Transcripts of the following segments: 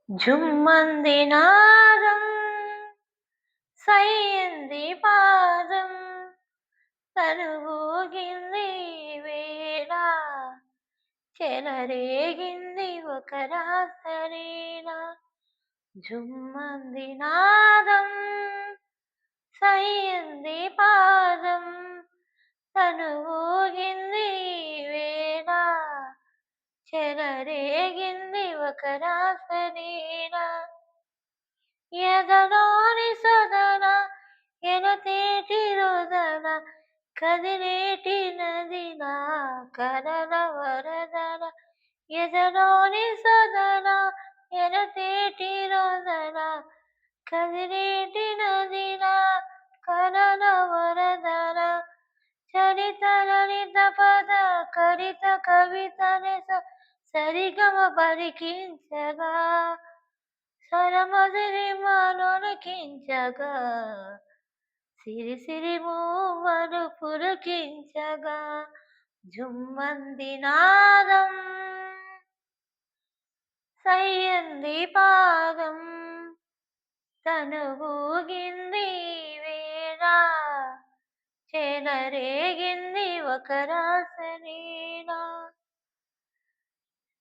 జుమ్మంది నాదం సయ్యంది పాదం తనువూగింది వేళ చెలరేగింది ఒక రాసలీల. జుమ్మంది నాదం సయ్యంది పాదం తనువూగింది వేళ చెలరేగింది ఒక రాసలీల. ఎదలోని సొదల ఎనతేటి రొదల కదిలేటి నదిలా కలల వరదల. ఎదలోని సొదల ఎనతేటి రొదల కదిలేటి నదిలా కలల వరదల. చరిత లలిత పద కరిత కవిత నెస సరిగమ పలికించగా స్వరమధురిమలొలికించగా సిరిసిరి మూవలు పులకించగా. జుమ్మంది నాదం సయ్యంది పాదం తనువూగింది వేళ చెలరేగింది ఒక రాసలీల.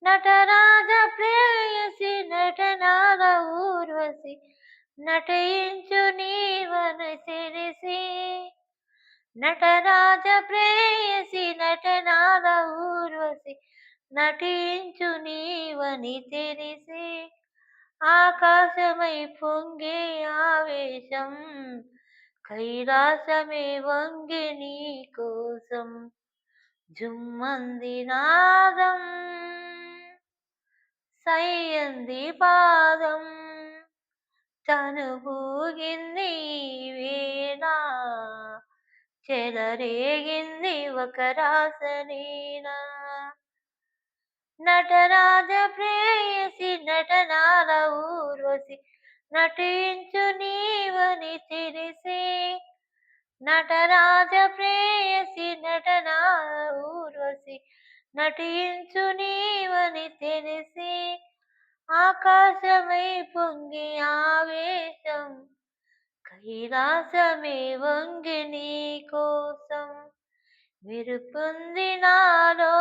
నటరాజ ప్రేయసి నటనాల ఊర్వశి నటయించు నీవను తెలిసి. నటరాజ ప్రేయసి నటనాల ఊర్వశి నటించు నీవని తెలిసి. ఆకాశమై పొంగే ఆవేశం కైలాసమే వంగే నీ కోసం. జుమ్మంది నాదం సయ్యంది పాదం తనువూగింది వేళ చెలరేగింది ఒక రాసలీల. నటరాజ ప్రేయసి నటనాల ఊర్వశి నటించు నీవని తెలిసి. నటరాజ ప్రేయసి నటనాల ఊర్వశి నటించు నీవని తెలిసి. ఆకాశమై పొంగి ఆవేశం కైలాసమే వంగి నీ కోసం. విరుపుంది నాలో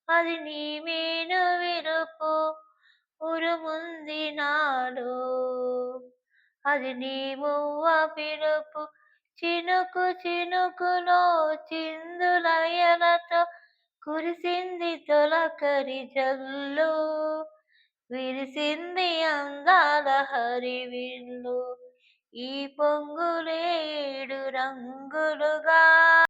అది నీ మేను విరుపు ఉరుముంది నాలో అది నీ మువ్వ పిలుపు. చినుకు చినుకులో చిందులయలతో కురిసింది తొలకరి జల్లు విరిసింది అందాల హరివిల్లు. ఈ పొంగులేడు రంగులుగా